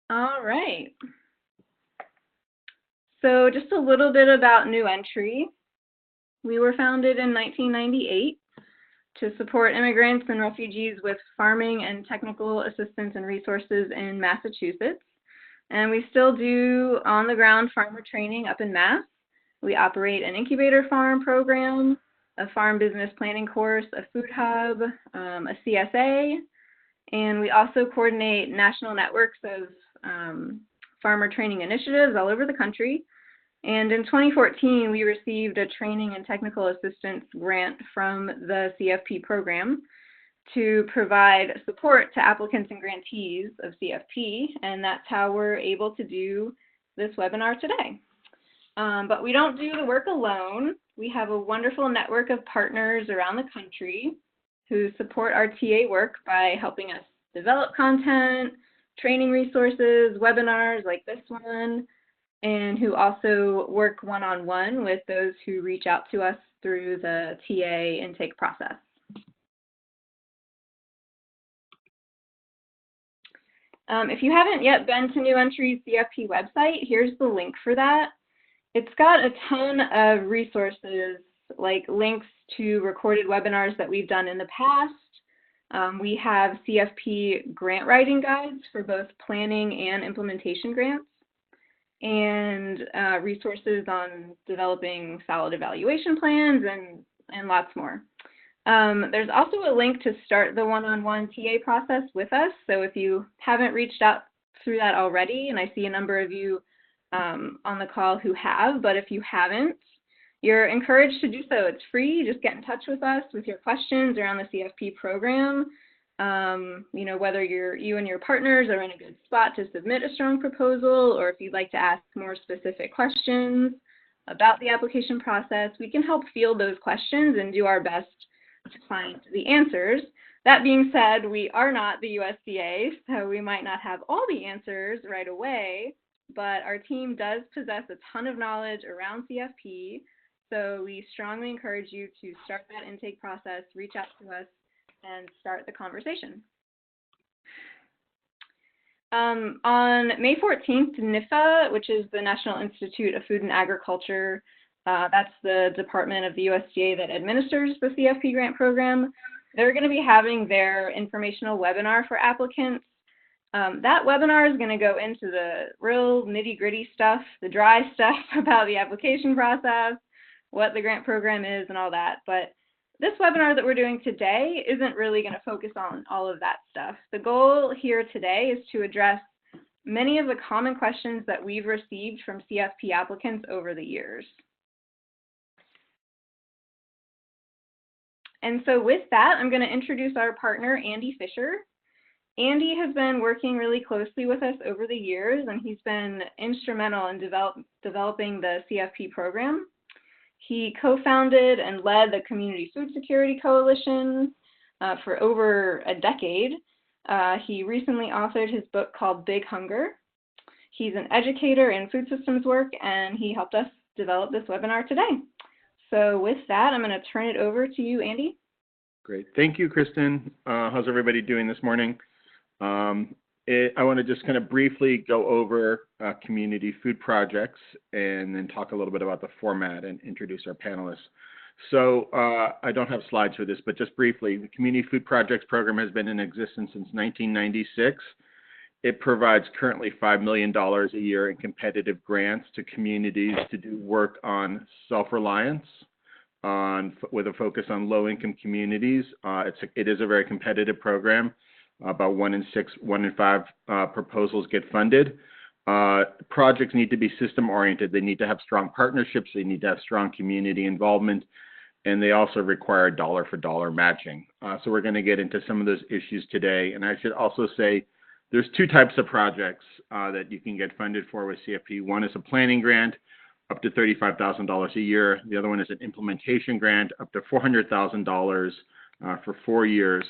All right. So just a little bit about New Entry. We were founded in 1998 to support immigrants and refugees with farming and technical assistance and resources in Massachusetts. And we still do on-the-ground farmer training up in Mass. We operate an incubator farm program, a farm business planning course, a food hub, a CSA, and we also coordinate national networks of farmer training initiatives all over the country. And in 2014, we received a training and technical assistance grant from the CFP program to provide support to applicants and grantees of CFP, and that's how we're able to do this webinar today. But we don't do the work alone. We have a wonderful network of partners around the country who support our TA work by helping us develop content, training resources, webinars like this one, and who also work one-on-one with those who reach out to us through the TA intake process. If you haven't yet been to New Entry's CFP website, here's the link for that. It's got a ton of resources, like links to recorded webinars that we've done in the past. We have CFP grant writing guides for both planning and implementation grants, and resources on developing solid evaluation plans and lots more. There's also a link to start the one-on-one TA process with us. So if you haven't reached out through that already, and I see a number of you on the call who have, but if you haven't, you're encouraged to do so. It's free. Just get in touch with us with your questions around the CFP program. You know, whether you and your partners are in a good spot to submit a strong proposal, or if you'd like to ask more specific questions about the application process, we can help field those questions and do our best to find the answers. That being said, we are not the USDA, so we might not have all the answers right away, but our team does possess a ton of knowledge around CFP, so we strongly encourage you to start that intake process, reach out to us, and start the conversation. On May 14th, NIFA, which is the National Institute of Food and Agriculture, that's the department of the USDA that administers the CFP grant program, they're going to be having their informational webinar for applicants. That webinar is going to go into the real nitty-gritty stuff, the dry stuff about the application process, what the grant program is, and all that. But this webinar that we're doing today isn't really going to focus on all of that stuff. The goal here today is to address many of the common questions that we've received from CFP applicants over the years. And so with that, I'm going to introduce our partner, Andy Fisher. Andy has been working really closely with us over the years, and he's been instrumental in developing the CFP program. He co-founded and led the Community Food Security Coalition for over a decade. He recently authored his book called Big Hunger. He's an educator in food systems work, and he helped us develop this webinar today. So with that, I'm going to turn it over to you, Andy. Great. Thank you, Kristen. How's everybody doing this morning? I want to just kind of briefly go over community food projects and then talk a little bit about the format and introduce our panelists. So I don't have slides for this, but just briefly, the Community Food Projects program has been in existence since 1996. It provides currently $5 million a year in competitive grants to communities to do work on self-reliance, with a focus on low-income communities. It is a very competitive program. About 1 in 5 proposals get funded. Projects need to be system-oriented. They need to have strong partnerships. They need to have strong community involvement. And they also require dollar-for-dollar matching. So we're going to get into some of those issues today. And I should also say there's 2 types of projects that you can get funded for with CFP. One is a planning grant, up to $35,000 a year. The other one is an implementation grant, up to $400,000 for 4 years.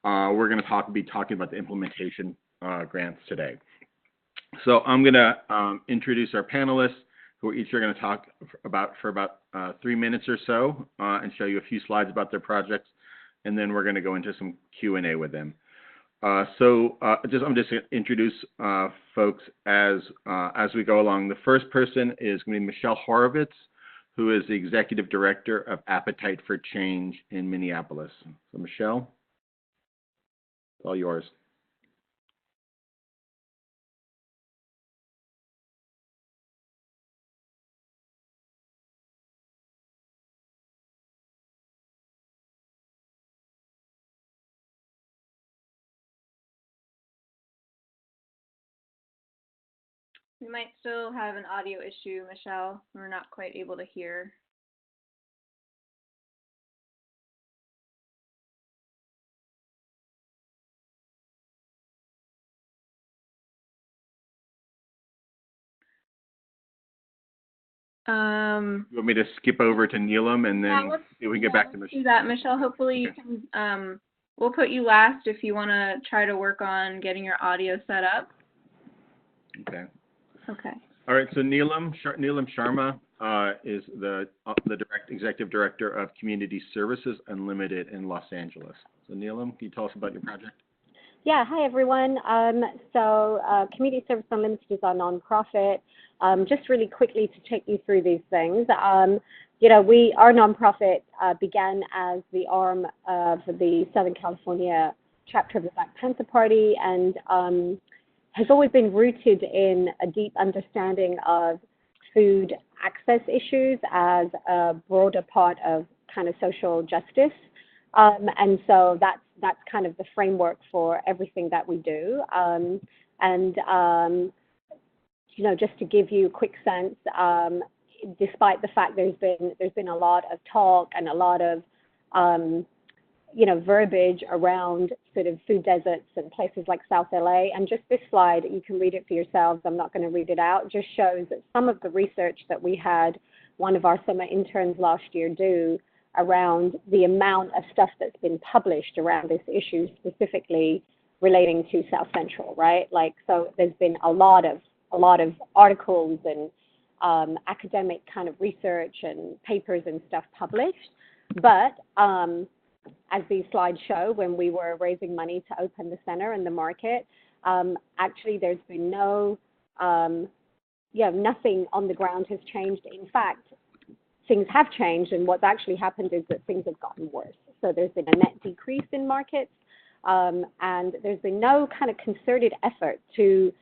We're going to be talking about the implementation grants today. So I'm going to introduce our panelists, who each are going to talk for about 3 minutes or so and show you a few slides about their projects, and then we're going to go into some Q&A with them. I'm just going to introduce folks as we go along. The first person is going to be Michelle Horowitz, who is the Executive Director of Appetite for Change in Minneapolis. So Michelle, it's all yours. We might still have an audio issue, Michelle. We're not quite able to hear. You want me to skip over to Neelam and then we can get back to Michelle? Do that, Michelle. Hopefully you can, we'll put you last if you want to try to work on getting your audio set up. Okay. Okay. All right, so Neelam Sharma is the Executive Director of Community Services Unlimited in Los Angeles. So Neelam, can you tell us about your project? Yeah, hi everyone. Community Service Unlimited is our nonprofit. Just really quickly to take you through these things. Our nonprofit began as the arm of the Southern California chapter of the Black Panther Party, and has always been rooted in a deep understanding of food access issues as a broader part of kind of social justice. And so that's kind of the framework for everything that we do. Just to give you a quick sense, despite the fact there's been a lot of talk and a lot of verbiage around sort of food deserts and places like South LA. And just this slide, you can read it for yourselves. I'm not going to read it out. Just shows that some of the research that we had one of our summer interns last year do around the amount of stuff that's been published around this issue, specifically relating to South Central, right? Like, so there's been a lot of articles and academic kind of research and papers and stuff published. But as these slides show, when we were raising money to open the center and the market, actually there's been nothing on the ground has changed. In fact, things have changed, and what's actually happened is that things have gotten worse. So there's been a net decrease in markets, and there's been no kind of concerted effort to,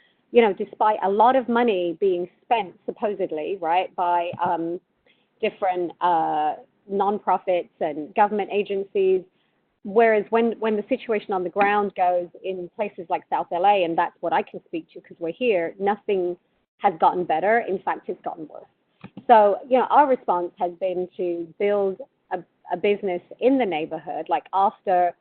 despite a lot of money being spent supposedly, right, by different nonprofits and government agencies, whereas when the situation on the ground goes in places like South LA, and that's what I can speak to because we're here, nothing has gotten better. In fact, it's gotten worse. So, our response has been to build a business in the neighborhood, like after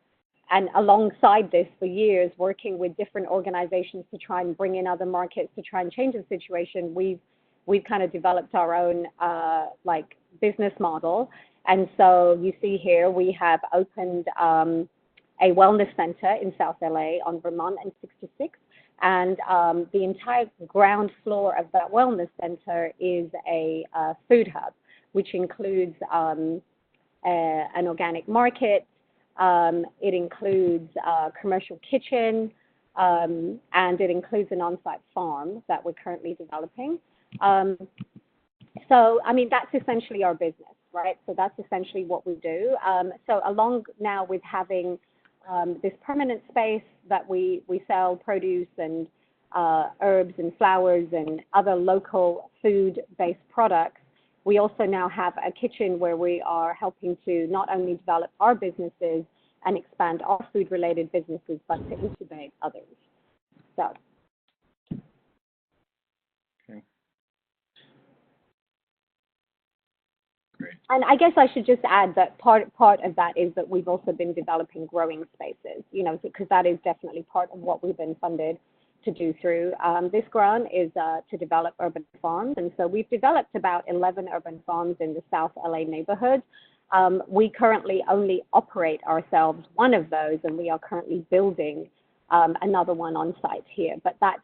and alongside this for years, working with different organizations to try and bring in other markets to try and change the situation. We've kind of developed our own business model. And so you see here, we have opened a wellness center in South LA on Vermont and 66. And the entire ground floor of that wellness center is a food hub, which includes an organic market. It includes a commercial kitchen, and it includes an on-site farm that we're currently developing. That's essentially our business, right? So that's essentially what we do. So along now with having this permanent space that we sell produce and herbs and flowers and other local food-based products, we also now have a kitchen where we are helping to not only develop our businesses and expand our food-related businesses, but to incubate others. So. Okay. Great. And I guess I should just add that part of that is that we've also been developing growing spaces, because that is definitely part of what we've been funded to do through this grant is to develop urban farms. And so we've developed about 11 urban farms in the South LA neighborhood. We currently only operate ourselves one of those, and we are currently building another one on site here. But that's,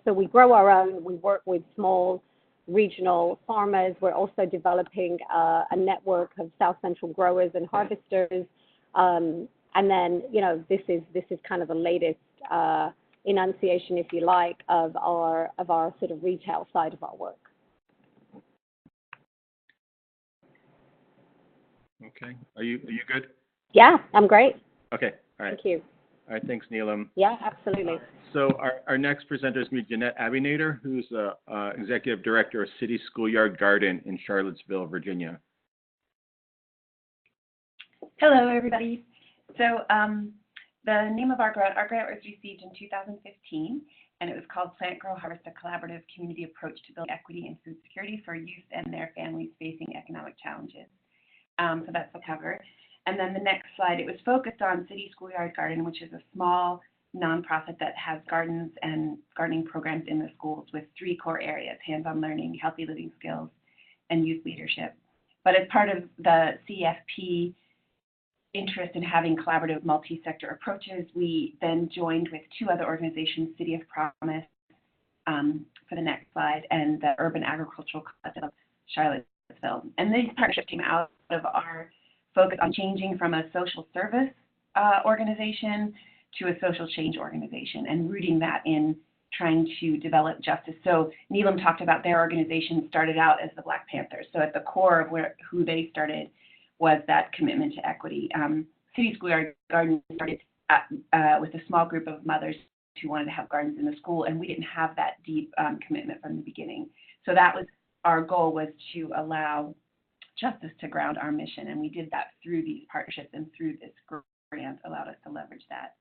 so we grow our own, we work with small regional farmers. We're also developing a network of South Central growers and harvesters. And then, this is kind of the latest enunciation, if you like, of our sort of retail side of our work. Okay. Are you good? Yeah, I'm great. Okay. All right. Thank you. All right. Thanks, Neelam. Yeah, absolutely. So our next presenter is going to be Jeanette Abinator, who's the Executive Director of City Schoolyard Garden in Charlottesville, Virginia. Hello, everybody. So the name of our grant was received in 2015, and it was called Plant Grow Harvest, a collaborative community approach to build equity and food security for youth and their families facing economic challenges. So that's the cover. And then the next slide, it was focused on City Schoolyard Garden, which is a small nonprofit that has gardens and gardening programs in the schools with 3 core areas: hands-on learning, healthy living skills, and youth leadership. But as part of the CFP interest in having collaborative multi-sector approaches, we then joined with 2 other organizations, City of Promise, for the next slide, and the Urban Agricultural Collective of Charlottesville. And these partnerships came out of our focus on changing from a social service organization to a social change organization and rooting that in trying to develop justice. So Neelam talked about their organization started out as the Black Panthers. So at the core of who they started was that commitment to equity. City Schoolyard Garden started with a small group of mothers who wanted to have gardens in the school, and we didn't have that deep commitment from the beginning. So that was our goal, was to allow justice to ground our mission, and we did that through these partnerships, and through this grant allowed us to leverage that.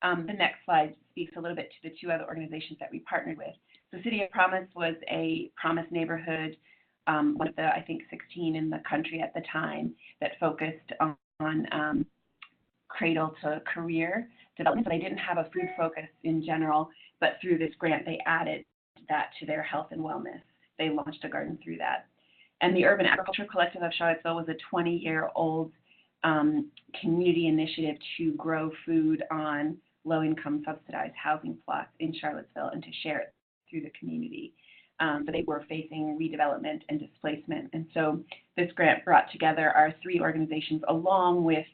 The next slide speaks a little bit to the 2 other organizations that we partnered with. So City of Promise was a Promise neighborhood, one of the, I think, 16 in the country at the time, that focused on cradle to career development. So they didn't have a food focus in general, but through this grant, they added that to their health and wellness. They launched a garden through that. And the Urban Agriculture Collective of Charlottesville was a 20-year-old community initiative to grow food on low-income subsidized housing plots in Charlottesville and to share it through the community. But they were facing redevelopment and displacement. And so this grant brought together our 3 organizations, along with,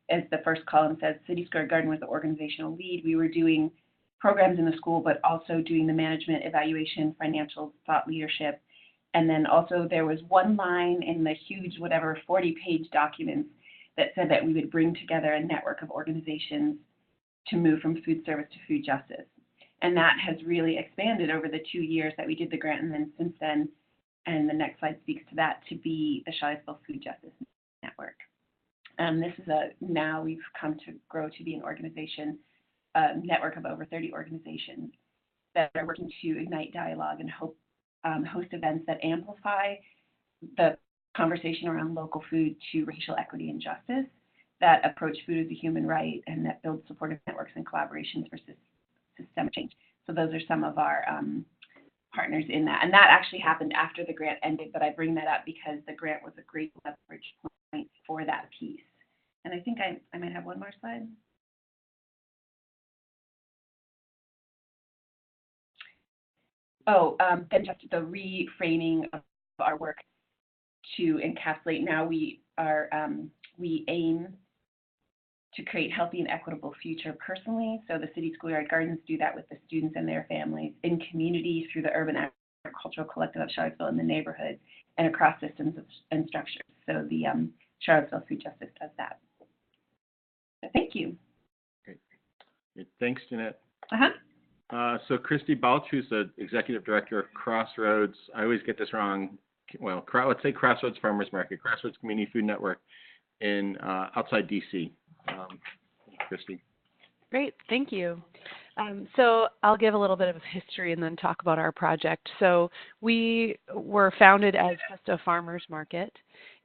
as the first column says, City Schoolyard Garden was the organizational lead. We were doing programs in the school, but also doing the management, evaluation, financial, thought leadership. And then also there was one line in the huge, 40-page documents that said that we would bring together a network of organizations to move from food service to food justice. And that has really expanded over the 2 years that we did the grant, and then since then, and the next slide speaks to that, to be the Charlottesville Food Justice Network. This is now we've come to grow to be an organization, a network of over 30 organizations that are working to ignite dialogue and host events that amplify the conversation around local food to racial equity and justice, that approach food as a human right, and that build supportive networks and collaborations for systemic change. So those are some of our partners in that. And that actually happened after the grant ended, but I bring that up because the grant was a great leverage point for that piece. And I think I might have one more slide. Then just the reframing of our work to encapsulate. Now we aim to create healthy and equitable future personally. So the City Schoolyard Gardens do that with the students and their families, in community through the Urban Agricultural Collective of Charlottesville in the neighborhood, and across systems and structures. So the Charlottesville Food Justice does that. So thank you. Great. Thanks, Jeanette. Uh-huh. So Christy Balch, who's the Executive Director of Crossroads, I always get this wrong, well, let's say Crossroads Farmers Market, Crossroads Community Food Network in outside DC. Christy. Great, thank you. So I'll give a little bit of history and then talk about our project. So we were founded as just a farmers market,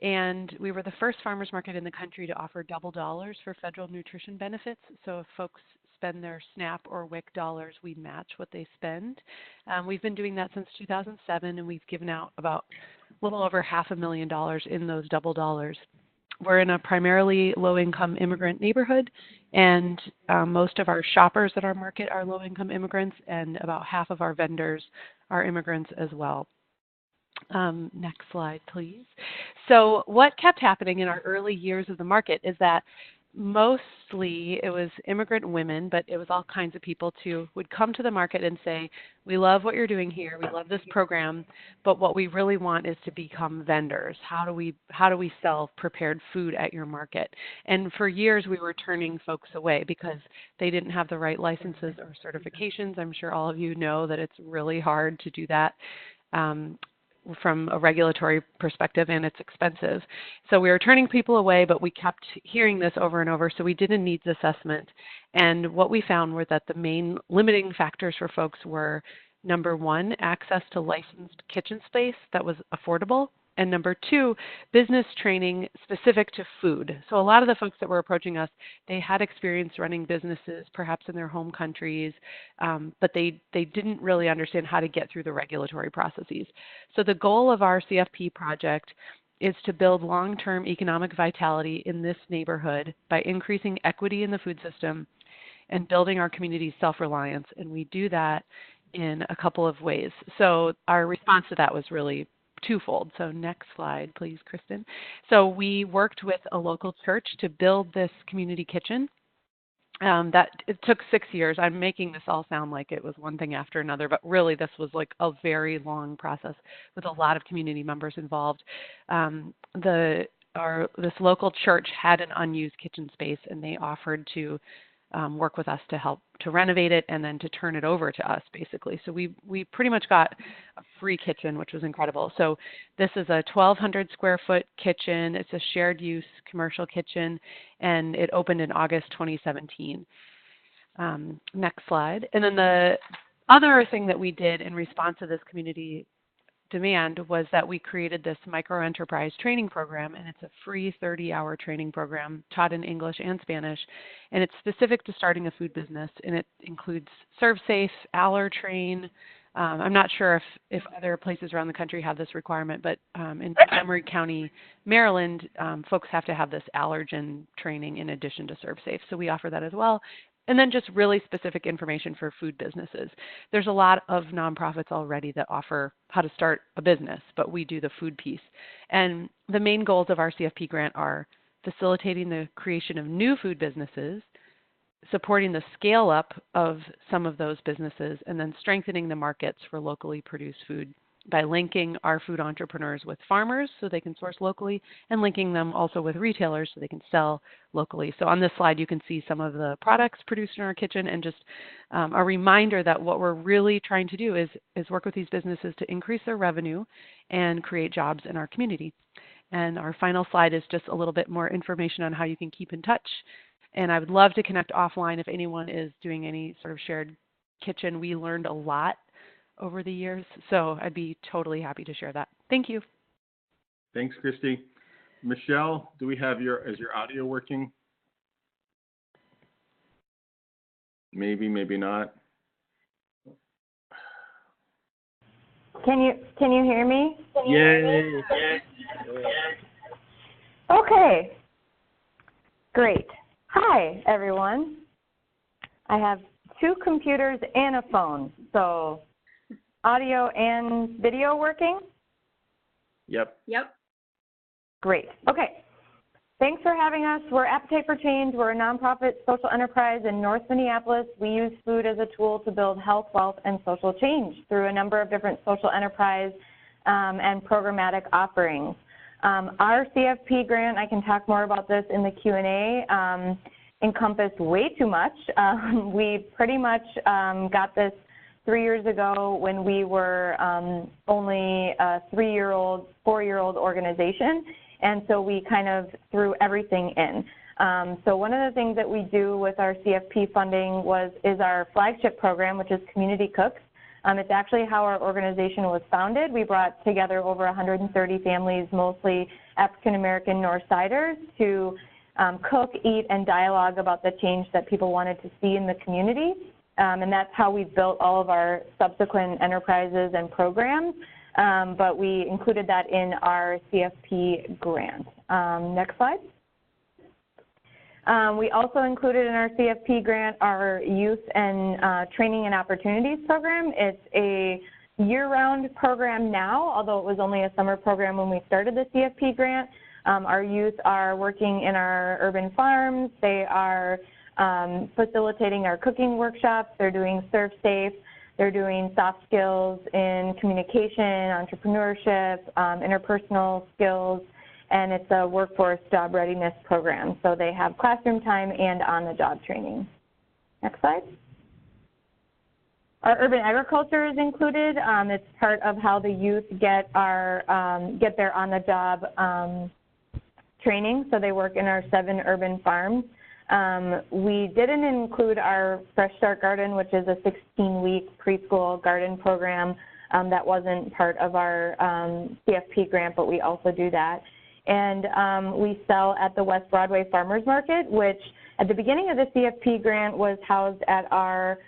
and we were the first farmers market in the country to offer double dollars for federal nutrition benefits. So if folks spend their SNAP or WIC dollars, we match what they spend. We've been doing that since 2007, and we've given out about a little over $500,000 in those double dollars. We're in a primarily low-income immigrant neighborhood, and most of our shoppers at our market are low-income immigrants, and about half of our vendors are immigrants as well. Next slide, please. So what kept happening in our early years of the market is that mostly it was immigrant women, but it was all kinds of people too, would come to the market and say, we love what you're doing here, we love this program, but what we really want is to become vendors. How do we sell prepared food at your market? And for years we were turning folks away because they didn't have the right licenses or certifications. I'm sure all of you know that it's really hard to do that. From a regulatory perspective, and it's expensive. So we were turning people away, but we kept hearing this over and over, so we did a needs assessment. And what we found were that the main limiting factors for folks were, number one, access to licensed kitchen space that was affordable, and number two, business training specific to food. So a lot of the folks that were approaching us, they had experience running businesses, perhaps in their home countries, but they didn't really understand how to get through the regulatory processes. So the goal of our CFP project is to build long-term economic vitality in this neighborhood by increasing equity in the food system and building our community's self-reliance. And we do that in a couple of ways. So our response to that was really twofold. So next slide, please, Kristen. So we worked with a local church to build this community kitchen. It took 6 years. I'm making this all sound like it was one thing after another, but really this was like a very long process with a lot of community members involved. This local church had an unused kitchen space, and they offered to work with us to help to renovate it and then to turn it over to us, basically. So we pretty much got a free kitchen, which was incredible. So this is a 1,200 square foot kitchen. It's a shared use commercial kitchen, and it opened in August 2017. Next slide. And then the other thing that we did in response to this community demand was that we created this microenterprise training program, and it's a free 30-hour training program taught in English and Spanish, and it's specific to starting a food business, and it includes ServSafe, AllerTrain. I'm not sure if other places around the country have this requirement, but in Montgomery County, Maryland, folks have to have this allergen training in addition to ServSafe, so we offer that as well. And then just really specific information for food businesses. There's a lot of nonprofits already that offer how to start a business, but we do the food piece. And the main goals of our CFP grant are facilitating the creation of new food businesses, supporting the scale up of some of those businesses, and then strengthening the markets for locally produced food by linking our food entrepreneurs with farmers so they can source locally, and linking them also with retailers so they can sell locally. So on this slide, you can see some of the products produced in our kitchen, and just a reminder that what we're really trying to do is work with these businesses to increase their revenue and create jobs in our community. And our final slide is just a little bit more information on how you can keep in touch. And I would love to connect offline if anyone is doing any sort of shared kitchen. We learned a lot over the years, so I'd be totally happy to share that. Thank you. Thanks, Christy. Michelle, do we have is your audio working? Maybe, maybe not. Can you hear me? Yay! Okay. Great. Hi, everyone. I have 2 computers and a phone, so audio and video working? Yep. Great. Okay. Thanks for having us. We're Appetite for Change. We're a nonprofit social enterprise in North Minneapolis. We use food as a tool to build health, wealth, and social change through a number of different social enterprise and programmatic offerings. Our CFP grant, I can talk more about this in the Q&A, encompassed way too much. We pretty much got this 3 years ago when we were only a 3-year-old, 4-year-old organization, and so we kind of threw everything in. So one of the things that we do with our CFP funding is our flagship program, which is Community Cooks. It's actually how our organization was founded. We brought together over 130 families, mostly African-American Northsiders, to cook, eat, and dialogue about the change that people wanted to see in the community. And that's how we built all of our subsequent enterprises and programs, but we included that in our CFP grant. Next slide. We also included in our CFP grant our Youth and Training and Opportunities program. It's a year-round program now, although it was only a summer program when we started the CFP grant. Our youth are working in our urban farms. They are facilitating our cooking workshops. They're doing Serve Safe. They're doing soft skills in communication, entrepreneurship, interpersonal skills, and it's a workforce job readiness program. So they have classroom time and on-the-job training. Next slide. Our urban agriculture is included. It's part of how the youth get their on-the-job training. So they work in our 7 urban farms. We didn't include our Fresh Start Garden, which is a 16-week preschool garden program that wasn't part of our CFP grant, but we also do that. And we sell at the West Broadway Farmers Market, which at the beginning of the CFP grant was housed at our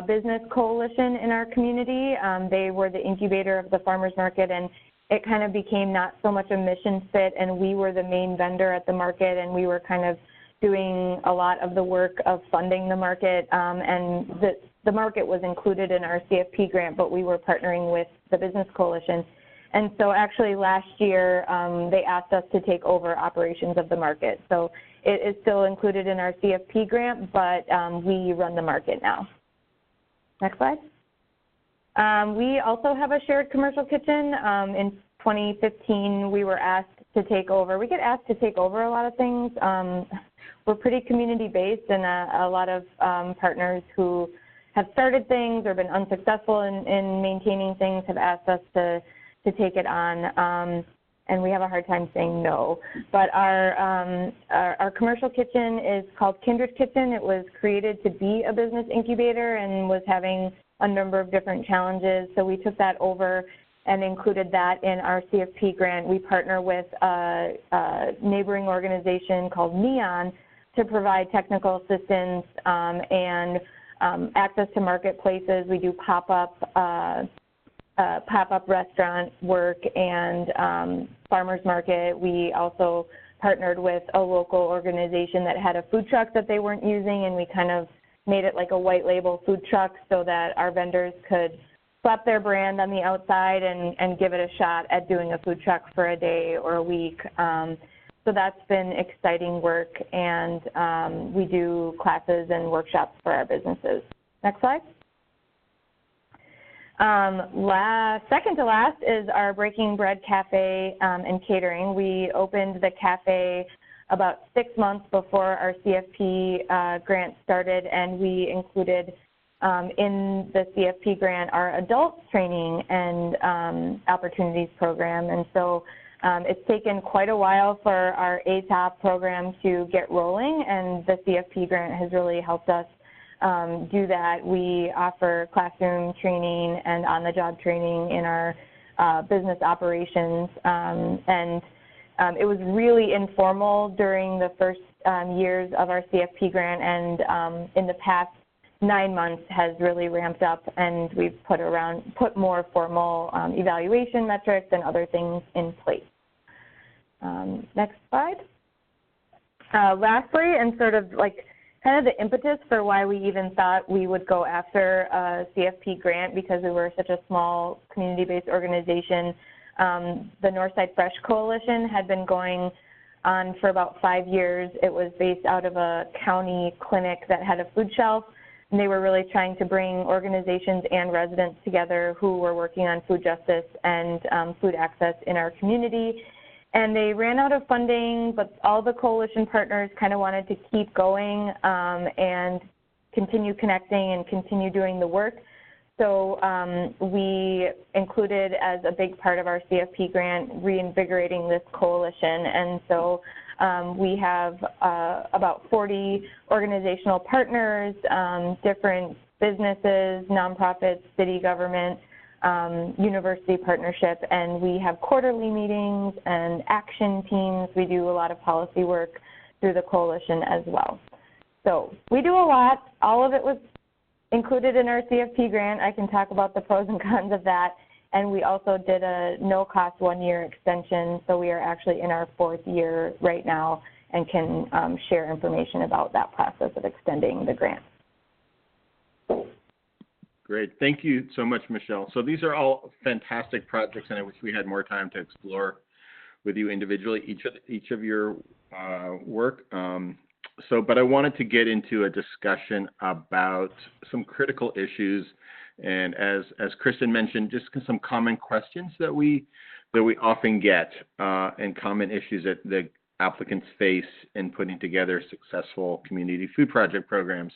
business coalition in our community. They were the incubator of the farmers market, and it kind of became not so much a mission fit, and we were the main vendor at the market, and we were kind of doing a lot of the work of funding the market, and the market was included in our CFP grant, but we were partnering with the business coalition. And so actually last year, they asked us to take over operations of the market. So it is still included in our CFP grant, but we run the market now. Next slide. We also have a shared commercial kitchen. In 2015, we were asked to take over. We get asked to take over a lot of things. We're pretty community-based, and a lot of partners who have started things or been unsuccessful in maintaining things have asked us to take it on, and we have a hard time saying no. But our commercial kitchen is called Kindred Kitchen. It was created to be a business incubator and was having a number of different challenges, so we took that over and included that in our CFP grant. We partner with a neighboring organization called Neon to provide technical assistance and access to marketplaces. We do pop-up restaurant work and farmers market. We also partnered with a local organization that had a food truck that they weren't using, and we kind of made it like a white label food truck so that our vendors could slap their brand on the outside and give it a shot at doing a food truck for a day or a week. So that's been exciting work, and we do classes and workshops for our businesses. Next slide. Second to last is our Breaking Bread Cafe and Catering. We opened the cafe about 6 months before our CFP grant started, and we included in the CFP grant our adult training and opportunities program. And so it's taken quite a while for our ATOP program to get rolling, and the CFP grant has really helped us do that. We offer classroom training and on-the-job training in our business operations, and it was really informal during the first years of our CFP grant, and in the past 9 months has really ramped up, and we've put more formal evaluation metrics and other things in place. Next slide. Lastly, and sort of like kind of the impetus for why we even thought we would go after a CFP grant, because we were such a small community-based organization. The Northside Fresh Coalition had been going on for about 5 years. It was based out of a county clinic that had a food shelf, and they were really trying to bring organizations and residents together who were working on food justice and food access in our community. And they ran out of funding, but all the coalition partners kind of wanted to keep going and continue connecting and continue doing the work. So we included as a big part of our CFP grant reinvigorating this coalition. And so we have about 40 organizational partners, different businesses, nonprofits, city government, university partnership, and we have quarterly meetings and action teams. We do a lot of policy work through the coalition as well. So we do a lot. All of it was included in our CFP grant. I can talk about the pros and cons of that. And we also did a no-cost 1-year extension, so we are actually in our 4th year right now and can share information about that process of extending the grant. Great. Thank you so much, Michelle. So these are all fantastic projects, and I wish we had more time to explore with you individually, each of your work. But I wanted to get into a discussion about some critical issues, and as Kristen mentioned, just some common questions that we often get, and common issues that the applicants face in putting together successful community food project programs.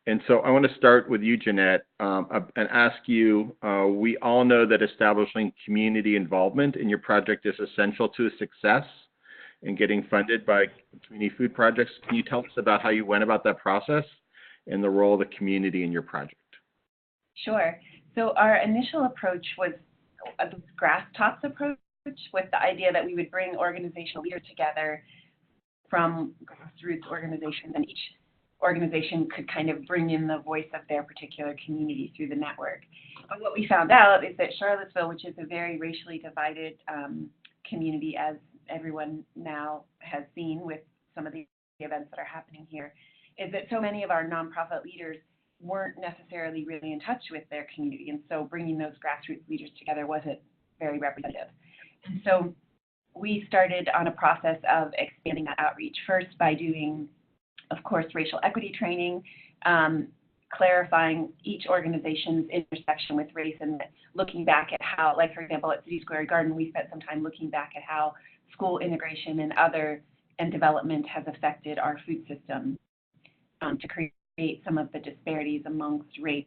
And so I want to start with you, Jeanette, and ask you, we all know that establishing community involvement in your project is essential to success in getting funded by community food projects. Can you tell us about how you went about that process and the role of the community in your project? Sure. So our initial approach was a grass tops approach, with the idea that we would bring organizational leaders together from grassroots organizations, and each organization could kind of bring in the voice of their particular community through the network. But what we found out is that Charlottesville, which is a very racially divided community, as everyone now has seen with some of the events that are happening here, is that so many of our nonprofit leaders weren't necessarily really in touch with their community, and so bringing those grassroots leaders together wasn't very representative. And so we started on a process of expanding that outreach, first by doing, of course, racial equity training, clarifying each organization's intersection with race, and looking back at how, like, for example, at City Square Garden, we spent some time looking back at how school integration and development has affected our food system, to create some of the disparities amongst race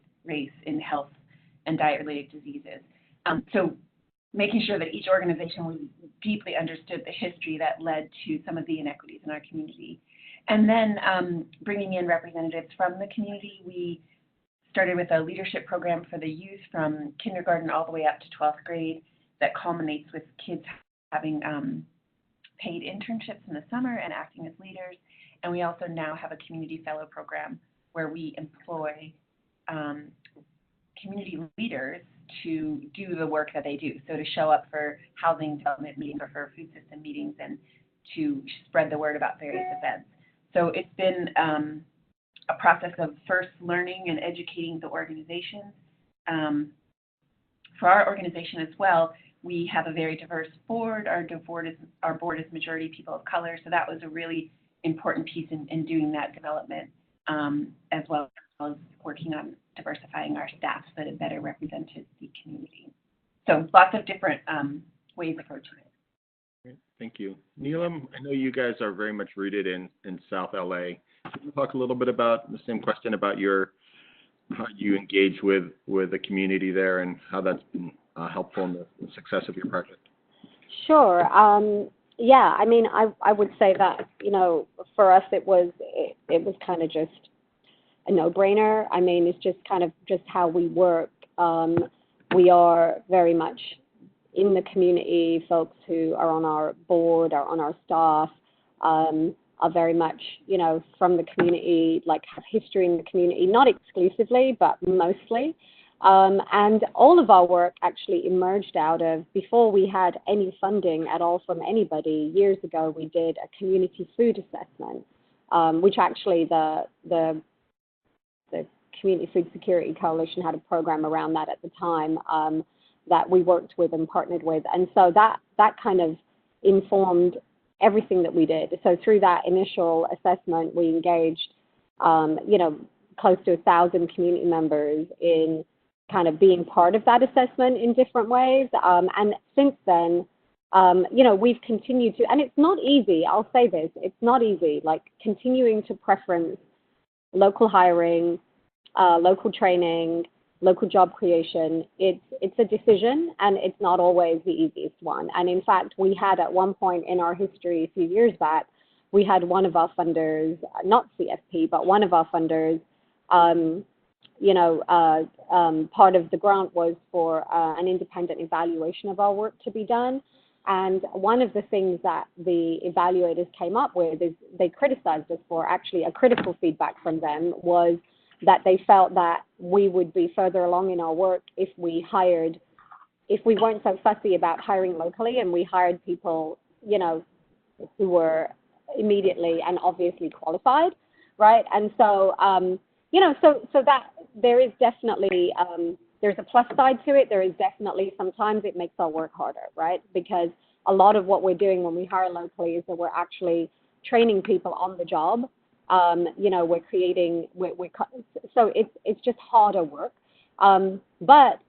in health and diet-related diseases. So making sure that each organization deeply understood the history that led to some of the inequities in our community. And then bringing in representatives from the community. We started with a leadership program for the youth from kindergarten all the way up to 12th grade that culminates with kids having paid internships in the summer and acting as leaders. And we also now have a community fellow program where we employ community leaders to do the work that they do. So to show up for housing development meetings or for food system meetings, and to spread the word about various events. So it's been a process of first learning and educating the organizations. For our organization as well, we have a very diverse board. Our board is majority people of color, so that was a really important piece in doing that development, as well as working on diversifying our staff so that it better represented the community. So lots of different ways of approaching it. Great. Thank you. Neelam, I know you guys are very much rooted in South LA. Can you talk a little bit about the same question about how you engage with the community there and how that's been helpful in the success of your project? Sure. Yeah, I mean, I would say that, for us it was kind of just a no-brainer. I mean, it's just kind of just how we work. We are very much in the community. Folks who are on our board, are on our staff, are very much, from the community, like have history in the community, not exclusively, but mostly. And all of our work actually emerged out of, before we had any funding at all from anybody, years ago we did a community food assessment, which actually the Community Food Security Coalition had a program around that at the time, that we worked with and partnered with. And so that kind of informed everything that we did. So through that initial assessment, we engaged, close to 1,000 community members in kind of being part of that assessment in different ways. And since then, we've continued to, and it's not easy, I'll say this, it's not easy, like continuing to preference local hiring, local training, local job creation. It's a decision, and it's not always the easiest one. And in fact, we had at one point in our history a few years back, we had one of our funders, not CFP, but one of our funders, part of the grant was for an independent evaluation of our work to be done. And one of the things that the evaluators came up with is they criticized us for, actually a critical feedback from them was that they felt that we would be further along in our work if we weren't so fussy about hiring locally, and we hired people, who were immediately and obviously qualified, right? And so, so that there is definitely, there's a plus side to it. There is definitely, sometimes it makes our work harder, right? Because a lot of what we're doing when we hire locally is that we're actually training people on the job. We're creating, so it's just harder work. But,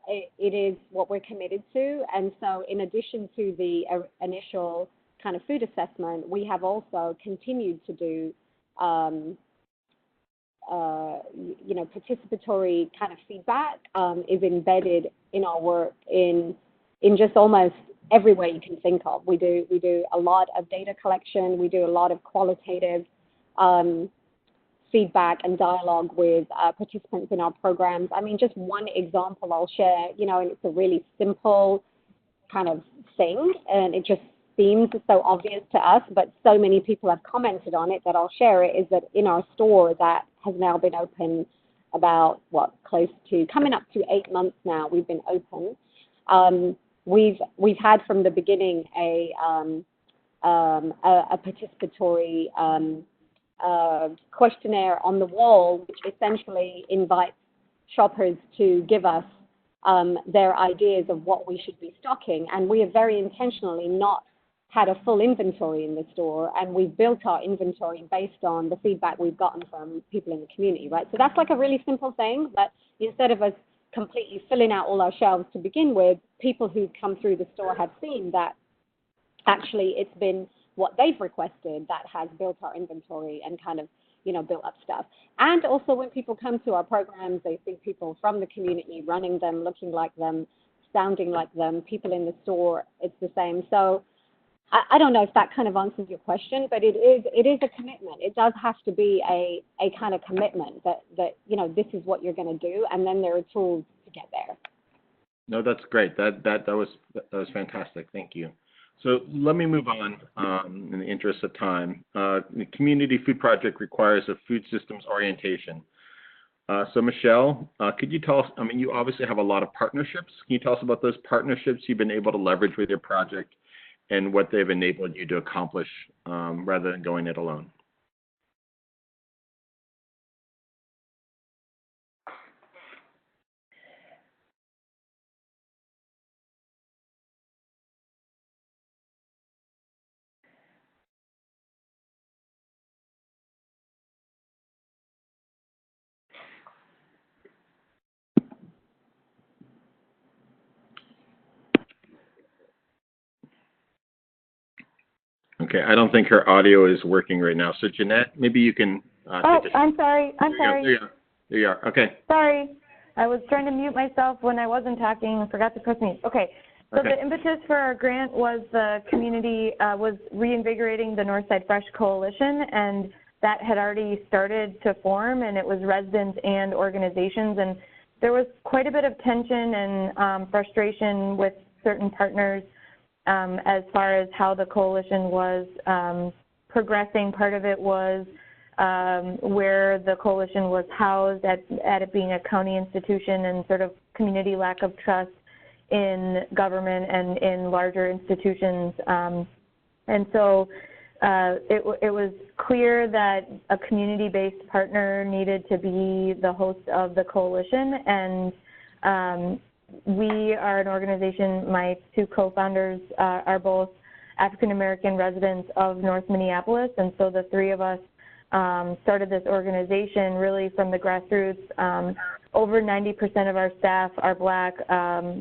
it is what we're committed to. And so in addition to the initial kind of food assessment, we have also continued to do, participatory kind of feedback is embedded in our work in just almost every way you can think of. We do a lot of data collection. We do a lot of qualitative feedback and dialogue with participants in our programs. I mean, just one example I'll share, and it's a really simple kind of thing, and it just seems so obvious to us, but so many people have commented on it that I'll share it, is that in our store that has now been open about, close to, coming up to 8 months now, we've been open. We've had from the beginning a participatory questionnaire on the wall, which essentially invites shoppers to give us their ideas of what we should be stocking. And we have very intentionally not had a full inventory in the store, and we've built our inventory based on the feedback we've gotten from people in the community, right? So that's like a really simple thing, but instead of us completely filling out all our shelves to begin with, people who've come through the store have seen that actually it's been what they've requested that has built our inventory and kind of, built up stuff. And also when people come to our programs, they see people from the community running them, looking like them, sounding like them, people in the store, it's the same. So I don't know if that kind of answers your question, but it is a commitment. It does have to be a kind of commitment that this is what you're going to do, and then there are tools to get there. No, that's great. That was fantastic. Thank you. So let me move on in the interest of time. The Community Food Project requires a food systems orientation. So Michelle, could you tell us, you obviously have a lot of partnerships. Can you tell us about those partnerships you've been able to leverage with your project and what they've enabled you to accomplish rather than going it alone? Okay, I don't think her audio is working right now. So Jeanette, maybe you can take a... I'm sorry. There you are. Okay. Sorry. I was trying to mute myself when I wasn't talking and forgot to press mute. Okay. So the impetus for our grant was the community was reinvigorating the Northside Fresh Coalition, and that had already started to form, and it was residents and organizations. And there was quite a bit of tension and frustration with certain partners as far as how the coalition was progressing. Part of it was where the coalition was housed at it being a county institution, and sort of community lack of trust in government and in larger institutions. And so it was clear that a community-based partner needed to be the host of the coalition. And we are an organization, my two co-founders are both African-American residents of North Minneapolis, and so the three of us started this organization really from the grassroots. Over 90% of our staff are Black,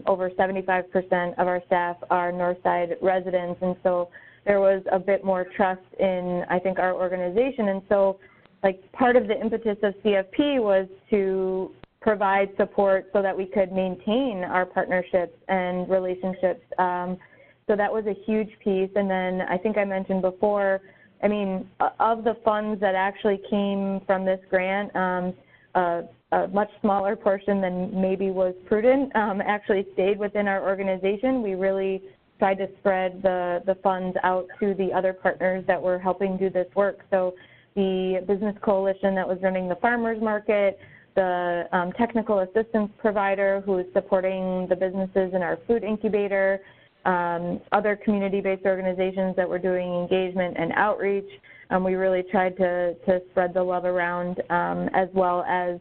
over 75% of our staff are Northside residents, and so there was a bit more trust in, I think, our organization. And so, like, part of the impetus of CFP was to provide support so that we could maintain our partnerships and relationships. So that was a huge piece. And then I think I mentioned before, I mean, of the funds that actually came from this grant, a much smaller portion than maybe was prudent actually stayed within our organization. We really tried to spread the funds out to the other partners that were helping do this work. So the business coalition that was running the farmers market, the technical assistance provider who is supporting the businesses in our food incubator, other community-based organizations that were doing engagement and outreach. We really tried to spread the love around, as well as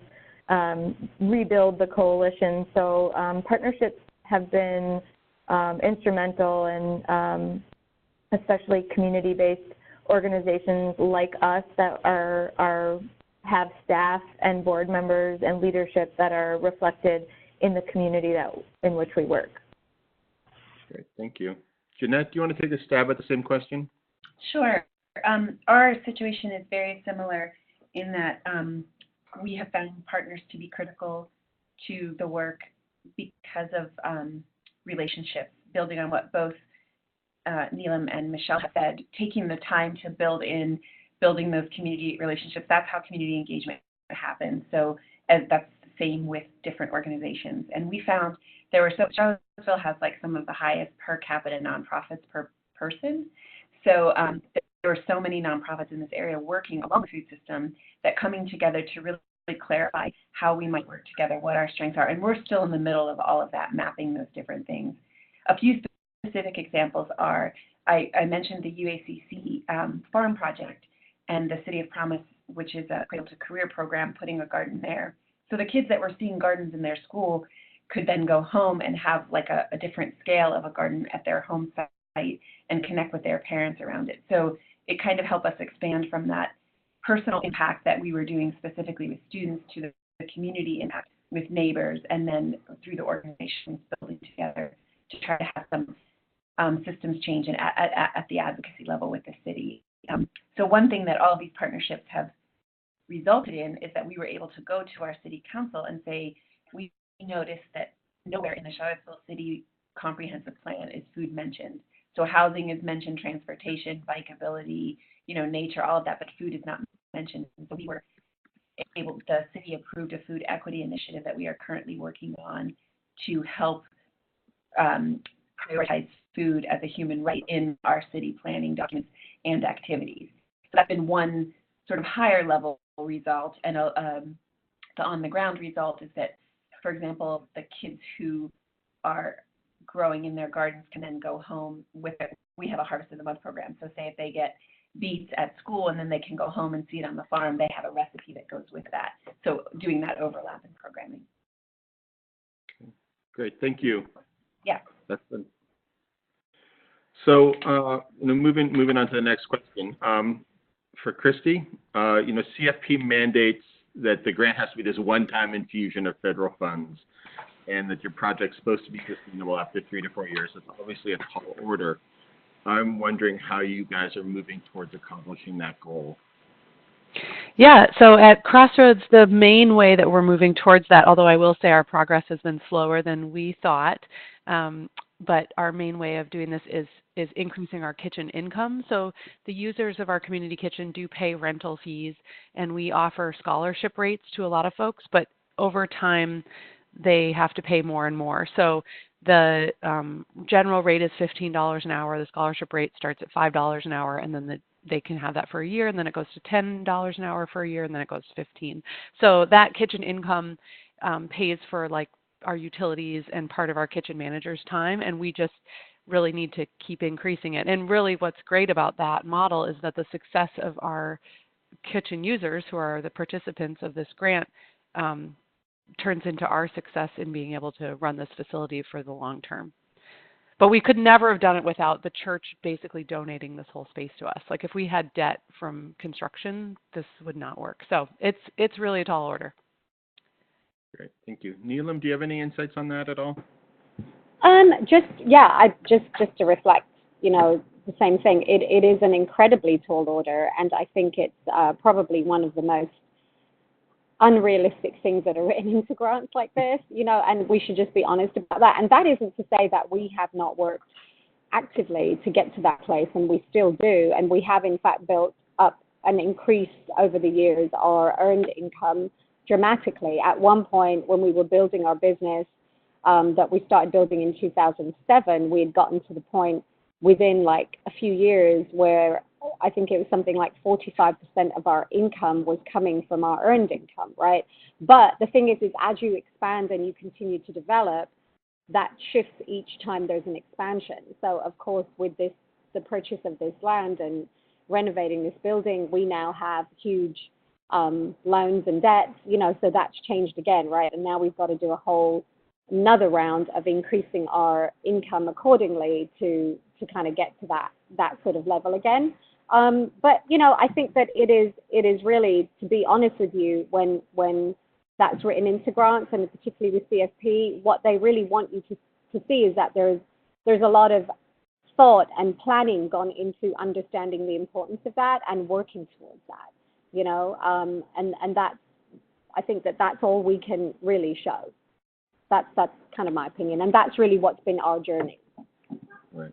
rebuild the coalition. So partnerships have been instrumental in especially community-based organizations like us that have staff and board members and leadership that are reflected in the community in which we work. Great, thank you. Jeanette, do you want to take a stab at the same question? Sure. Our situation is very similar in that we have found partners to be critical to the work because of relationships, building on what both Neelam and Michelle have said, taking the time to building those community relationships. That's how community engagement happens. So that's the same with different organizations. And we found Charlottesville has like some of the highest per capita nonprofits per person. So there were so many nonprofits in this area working along the food system that coming together to really clarify how we might work together, what our strengths are. And we're still in the middle of all of that, mapping those different things. A few specific examples are, I mentioned the UACC Farm Project and the City of Promise, which is a Cradle to Career program, putting a garden there. So the kids that were seeing gardens in their school could then go home and have like a different scale of a garden at their home site and connect with their parents around it. So it kind of helped us expand from that personal impact that we were doing specifically with students to the community impact with neighbors, and then through the organizations building together to try to have some systems change at the advocacy level with the city. So one thing that all of these partnerships have resulted in is that we were able to go to our city council and say, we noticed that nowhere in the Charlottesville City Comprehensive Plan is food mentioned. So housing is mentioned, transportation, bikeability, nature, all of that, but food is not mentioned. So we were able, the city approved a food equity initiative that we are currently working on to help prioritize food as a human right in our city planning documents and activities. So that's been one sort of higher level result, and the on the ground result is that, for example, the kids who are growing in their gardens can then go home with it. We have a Harvest of the Month program. So say if they get beets at school and then they can go home and see it on the farm, they have a recipe that goes with that. So doing that overlap in programming. Great, thank you. Yeah. That's good. So moving on to the next question. For Christy, CFP mandates that the grant has to be this one-time infusion of federal funds, and that your project's supposed to be sustainable after 3 to 4 years. It's obviously a tall order. I'm wondering how you guys are moving towards accomplishing that goal. Yeah, so at Crossroads, the main way that we're moving towards that, although I will say our progress has been slower than we thought, but our main way of doing this is increasing our kitchen income. So the users of our community kitchen do pay rental fees, and we offer scholarship rates to a lot of folks, but over time, they have to pay more and more. So the general rate is $15 an hour. The scholarship rate starts at $5 an hour, and then they can have that for a year, and then it goes to $10 an hour for a year, and then it goes to $15. So that kitchen income pays for like our utilities and part of our kitchen manager's time, and we just really need to keep increasing it. And really what's great about that model is that the success of our kitchen users, who are the participants of this grant, turns into our success in being able to run this facility for the long term. But we could never have done it without the church basically donating this whole space to us. Like if we had debt from construction, this would not work. So it's really a tall order. Great, thank you. Neelam, do you have any insights on that at all? Just to reflect, the same thing. It is an incredibly tall order, and I think it's probably one of the most unrealistic things that are written into grants like this, and we should just be honest about that. And that isn't to say that we have not worked actively to get to that place, and we still do. And we have, in fact, built up and increased over the years our earned income dramatically. At one point, when we were building our business that we started building in 2007, we had gotten to the point within like a few years where I think it was something like 45% of our income was coming from our earned income, right? But the thing is as you expand and you continue to develop, that shifts each time there's an expansion. So of course, with the purchase of this land and renovating this building, we now have huge loans and debts, so that's changed again, right? And now we've got to do a whole another round of increasing our income accordingly to kind of get to that sort of level again. But I think that it is really, to be honest with you, when that's written into grants, and particularly with CFP, what they really want you to see is that there's a lot of thought and planning gone into understanding the importance of that and working towards that. And that's, I think that's all we can really show. That's kind of my opinion, and that's really what's been our journey. Right.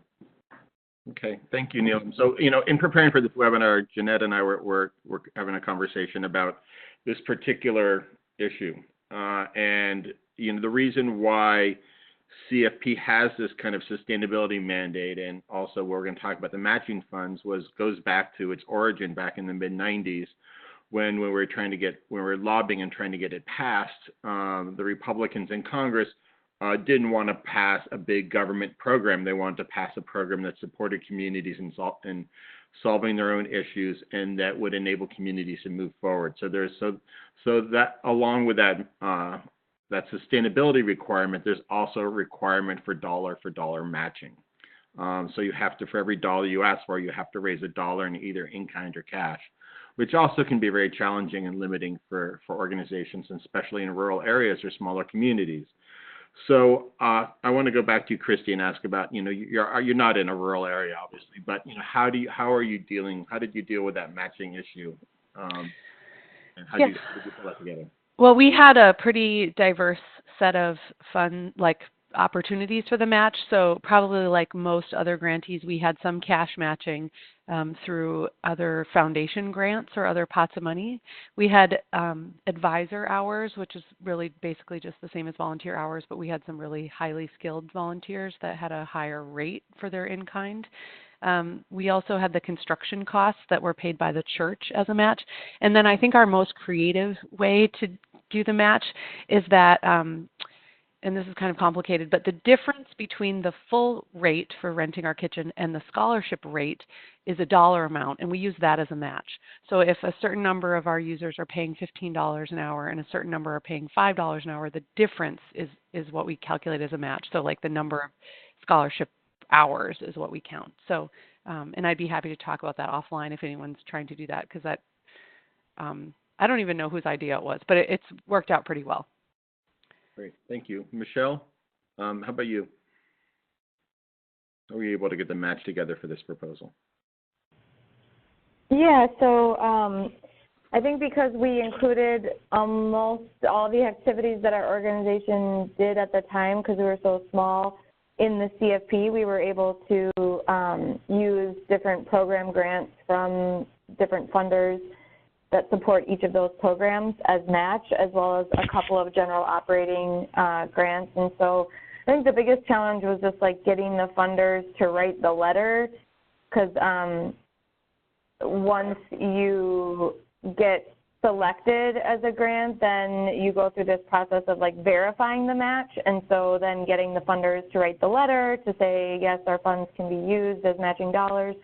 Okay, thank you, Neil. So, in preparing for this webinar, Jeanette and I were having a conversation about this particular issue. And, the reason why CFP has this kind of sustainability mandate, and also we're going to talk about the matching funds, goes back to its origin back in the mid-90s when we were lobbying and trying to get it passed. The Republicans in Congress didn't want to pass a big government program. They wanted to pass a program that supported communities in solving their own issues and that would enable communities to move forward. So that along with that sustainability requirement, there's also a requirement for dollar matching. So you have to, for every dollar you ask for, you have to raise $1 in either in-kind or cash, which also can be very challenging and limiting for organizations, and especially in rural areas or smaller communities. So I want to go back to you, Christy, and ask about, you're not in a rural area, obviously, but how did you deal with that matching issue? And how did you pull that together? Well, we had a pretty diverse set of opportunities for the match. So probably like most other grantees, we had some cash matching through other foundation grants or other pots of money. We had advisor hours, which is really basically just the same as volunteer hours, but we had some really highly skilled volunteers that had a higher rate for their in-kind. We also had the construction costs that were paid by the church as a match. And then I think our most creative way to do the match is that, and this is kind of complicated, but the difference between the full rate for renting our kitchen and the scholarship rate is a dollar amount, and we use that as a match. So if a certain number of our users are paying $15 an hour and a certain number are paying $5 an hour, the difference is what we calculate as a match. So like the number of scholarship hours is what we count. So, and I'd be happy to talk about that offline if anyone's trying to do that, because that, I don't even know whose idea it was, but it's worked out pretty well. Great, thank you. Michelle, how about you? How were you able to get the match together for this proposal? Yeah, so I think because we included almost all the activities that our organization did at the time, because we were so small, in the CFP, we were able to use different program grants from different funders that support each of those programs as match, as well as a couple of general operating grants. And so I think the biggest challenge was just like getting the funders to write the letter, because once you get selected as a grant, then you go through this process of like verifying the match. And so then getting the funders to write the letter to say, yes, our funds can be used as matching dollars.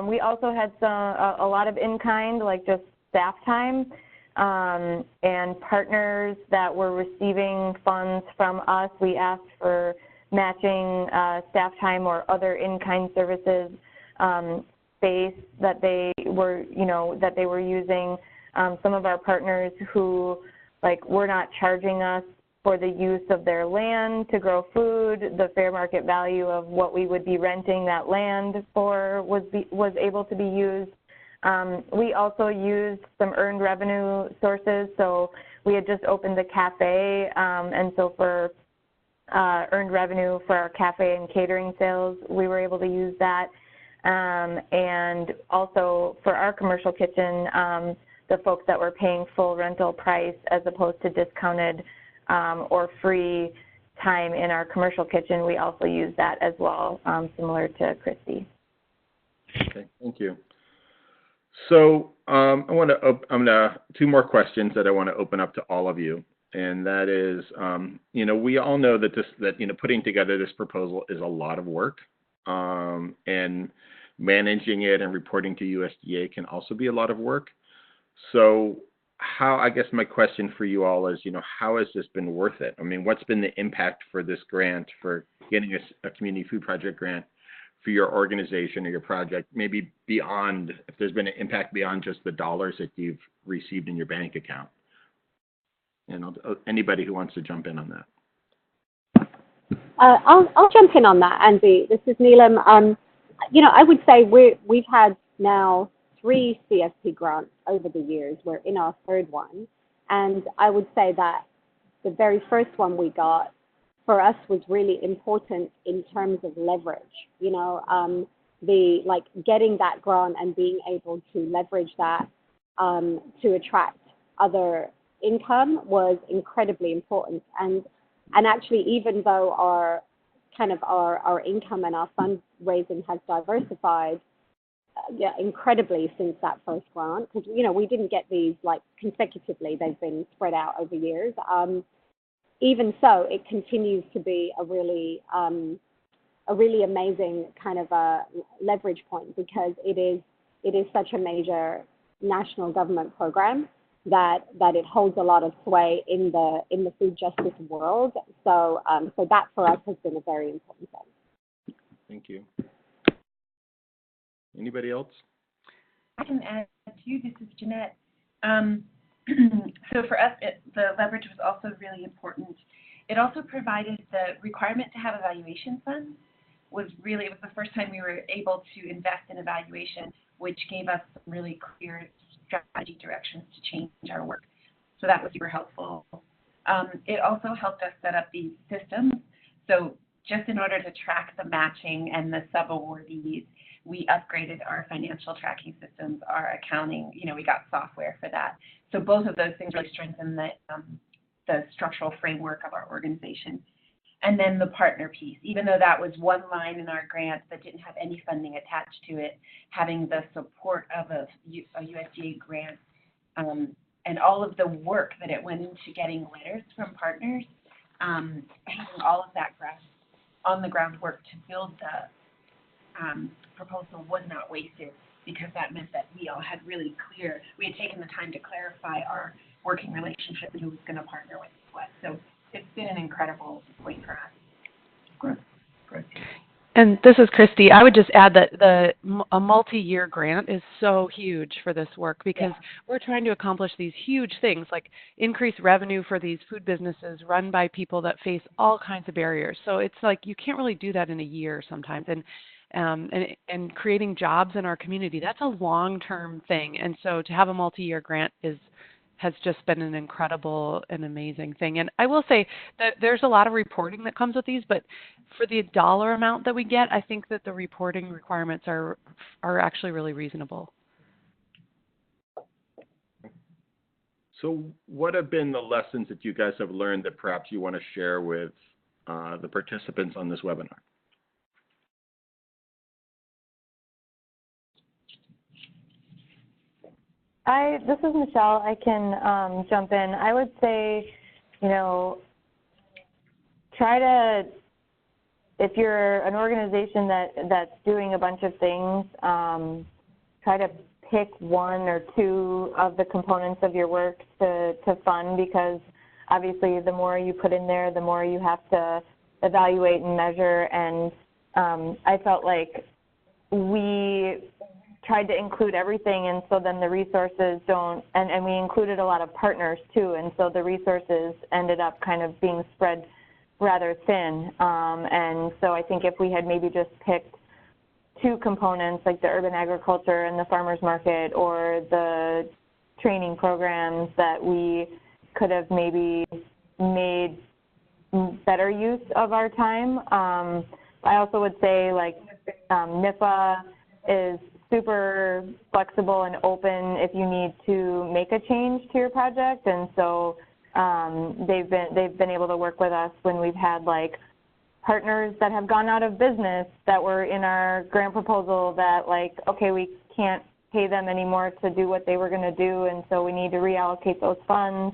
We also had a lot of in-kind, like just staff time, and partners that were receiving funds from us. We asked for matching staff time or other in-kind services, space that they were, that they were using. Some of our partners who were not charging us for the use of their land to grow food, the fair market value of what we would be renting that land for was able to be used. We also used some earned revenue sources. So we had just opened a cafe, and so for earned revenue for our cafe and catering sales, we were able to use that. And also for our commercial kitchen, the folks that were paying full rental price as opposed to discounted or free time in our commercial kitchen, we also use that as well, similar to Christy. Okay, thank you. So I'm gonna two more questions that I want to open up to all of you, and that is, we all know that putting together this proposal is a lot of work, and managing it and reporting to USDA can also be a lot of work. So I guess my question for you all is, how has this been worth it? I mean, what's been the impact for this grant, for getting a community food project grant for your organization or your project, maybe beyond, if there's been an impact beyond just the dollars that you've received in your bank account? And anybody who wants to jump in on that. I'll jump in on that, Andy. This is Neelam. I would say we've had now 3 CFP grants over the years. We're in our 3rd one. And I would say that the very first one we got for us was really important in terms of leverage. Getting that grant and being able to leverage that to attract other income was incredibly important. And actually, even though our income and our fundraising has diversified incredibly since that first grant, because we didn't get these consecutively; they've been spread out over years. Even so, it continues to be a really amazing kind of a leverage point, because it is such a major national government program that it holds a lot of sway in the food justice world. So that for us has been a very important thing. Thank you. Anybody else? I can add too. This is Jeanette. So for us, the leverage was also really important. It also provided the requirement to have evaluation funds. It was the first time we were able to invest in evaluation, which gave us some really clear strategy directions to change our work. So that was super helpful. It also helped us set up these systems. So just in order to track the matching and the sub-awardees, we upgraded our financial tracking systems, our accounting, we got software for that. So both of those things really strengthened the structural framework of our organization. And then the partner piece, even though that was one line in our grant that didn't have any funding attached to it, having the support of a USDA grant and all of the work that it went into getting letters from partners, having all of that on the ground work to build the proposal was not wasted, because that meant that we all had we had taken the time to clarify our working relationship and who was going to partner with what. So it's been an incredible point for us. Growth. And this is Christy. I would just add that a multi-year grant is so huge for this work, because we're trying to accomplish these huge things like increase revenue for these food businesses run by people that face all kinds of barriers. So it's like you can't really do that in a year sometimes. And creating jobs in our community, that's a long-term thing. And so to have a multi-year grant has just been an incredible and amazing thing. And I will say that there's a lot of reporting that comes with these, but for the dollar amount that we get, I think that the reporting requirements are actually really reasonable. So what have been the lessons that you guys have learned that perhaps you want to share with the participants on this webinar? This is Michelle. I can jump in. I would say, try to, if you're an organization that's doing a bunch of things, try to pick 1 or 2 of the components of your work to fund, because obviously the more you put in there, the more you have to evaluate and measure. And I felt like we tried to include everything, and so then the resources don't, and we included a lot of partners too, and so the resources ended up kind of being spread rather thin. And so I think if we had maybe just picked 2 components, like the urban agriculture and the farmers market, or the training programs, that we could have maybe made better use of our time. I also would say, NIFA is super flexible and open if you need to make a change to your project, and so they've been able to work with us when we've had partners that have gone out of business that were in our grant proposal that okay, we can't pay them anymore to do what they were going to do, and so we need to reallocate those funds,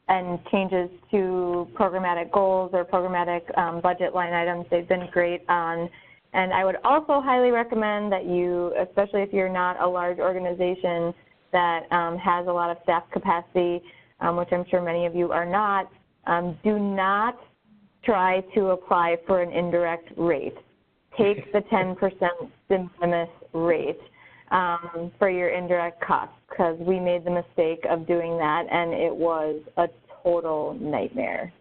and changes to programmatic goals or programmatic budget line items. They've been great on And I would also highly recommend that you, especially if you're not a large organization that has a lot of staff capacity, which I'm sure many of you are not, do not try to apply for an indirect rate. Take the 10% de minimis rate for your indirect costs, because we made the mistake of doing that, and it was a total nightmare.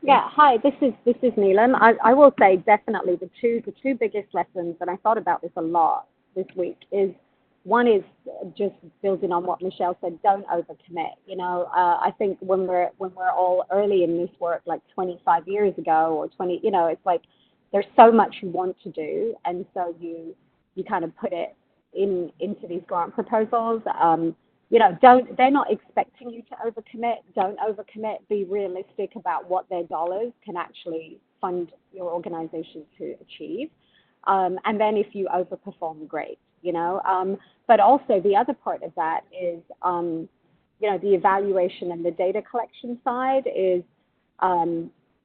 Yeah, hi, this is Neelam. I will say definitely the two biggest lessons, and I thought about this a lot this week, is one is just building on what Michelle said, don't overcommit. You know, I think when we're all early in this work, like 25 years ago or 20, you know, it's like there's so much you want to do, and so you kind of put it into these grant proposals. You know, they're not expecting you to overcommit. Don't overcommit. Be realistic about what their dollars can actually fund your organization to achieve. And then if you overperform, great, you know. But also the other part of that is, you know, the evaluation and the data collection side is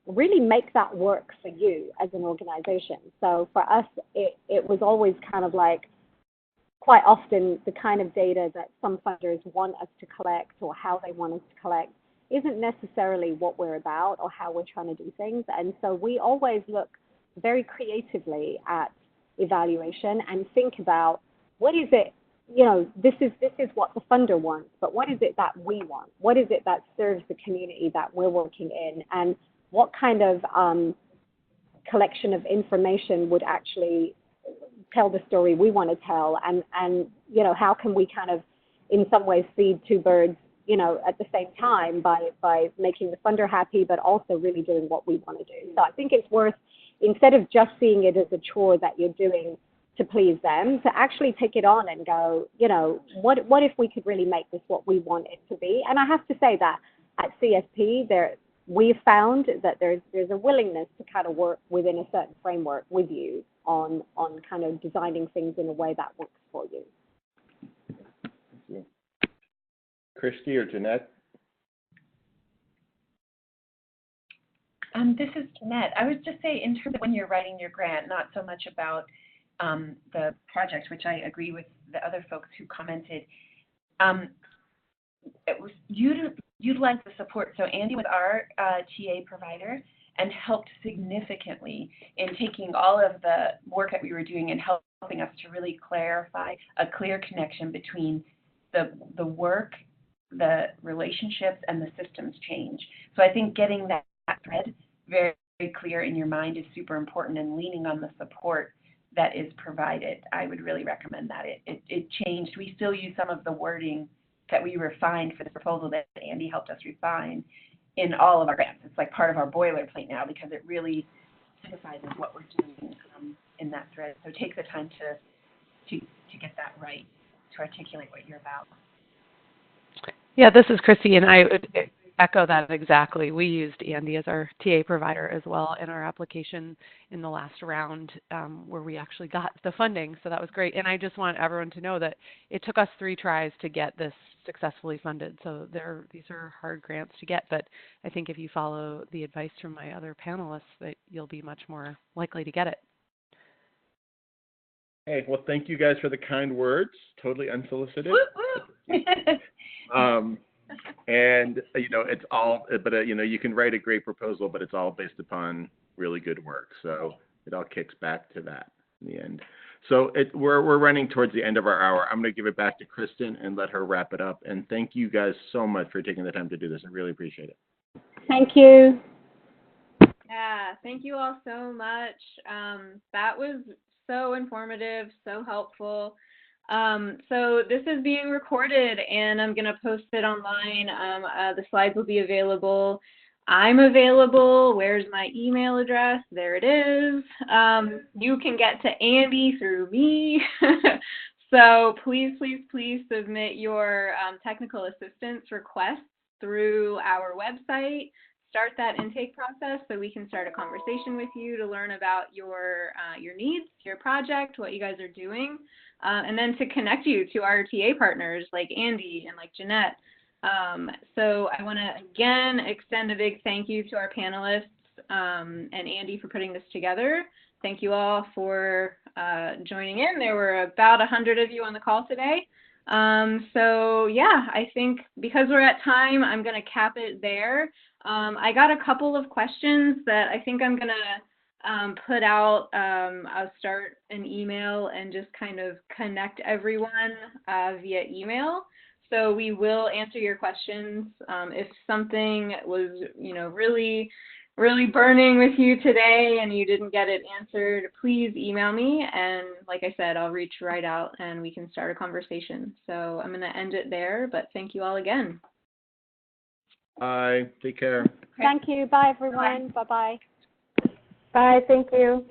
really make that work for you as an organization. So for us, it was always kind of like, quite often the kind of data that some funders want us to collect or how they want us to collect isn't necessarily what we're about or how we're trying to do things. And so we always look very creatively at evaluation and think about what is it, you know, this is what the funder wants, but what is it that we want? What is it that serves the community that we're working in? And what kind of collection of information would actually tell the story we want to tell, and you know, how can we kind of in some ways feed two birds, you know, at the same time by making the funder happy but also really doing what we want to do. So I think it's worth, instead of just seeing it as a chore that you're doing to please them, to actually take it on and go, you know, what if we could really make this what we want it to be? And I have to say that at CSP we've found that there's a willingness to kind of work within a certain framework with you on kind of designing things in a way that works for you. Thank you. Christy or Jeanette? This is Jeanette. I would just say in terms of when you're writing your grant, not so much about the project, which I agree with the other folks who commented. It was utilize the support. So Andy was our TA provider and helped significantly in taking all of the work that we were doing and helping us to really clarify a clear connection between the work, the relationships, and the systems change. So I think getting that thread very, very clear in your mind is super important, and leaning on the support that is provided. I would really recommend that. It changed. We still use some of the wording that we refined for the proposal that Andy helped us refine in all of our grants. It's like part of our boilerplate now because it really synthesizes what we're doing in that thread. So take the time to get that right, to articulate what you're about. Yeah, this is Chrissy, and I would echo that exactly. We used Andy as our TA provider as well in our application in the last round where we actually got the funding, so that was great. And I just want everyone to know that it took us 3 tries to get this successfully funded, so these are hard grants to get, but I think if you follow the advice from my other panelists, that you'll be much more likely to get it. Hey, well, thank you guys for the kind words, totally unsolicited. And, you know, it's all, but, you know, you can write a great proposal, but it's all based upon really good work. So it all kicks back to that in the end. So we're running towards the end of our hour. I'm going to give it back to Kristen and let her wrap it up. And thank you guys so much for taking the time to do this. I really appreciate it. Thank you. Yeah, thank you all so much. That was so informative, so helpful. So this is being recorded and I'm going to post it online. The slides will be available. I'm available. Where's my email address? There it is. You can get to Andy through me. So please, please, please submit your technical assistance requests through our website. Start that intake process so we can start a conversation with you to learn about your needs, your project, what you guys are doing, and then to connect you to our TA partners like Andy and like Jeanette. So I want to again extend a big thank you to our panelists and Andy for putting this together. Thank you all for joining in. There were about 100 of you on the call today. So yeah, I think because we're at time, I'm going to cap it there. I got a couple of questions that I think I'm going to put out. I'll start an email and just kind of connect everyone via email. So we will answer your questions. If something was, really burning with you today and you didn't get it answered, please email me. And like I said, I'll reach right out and we can start a conversation. So I'm going to end it there, but thank you all again. Bye. Take care. Thank you. Bye, everyone. Bye-bye. Bye, thank you.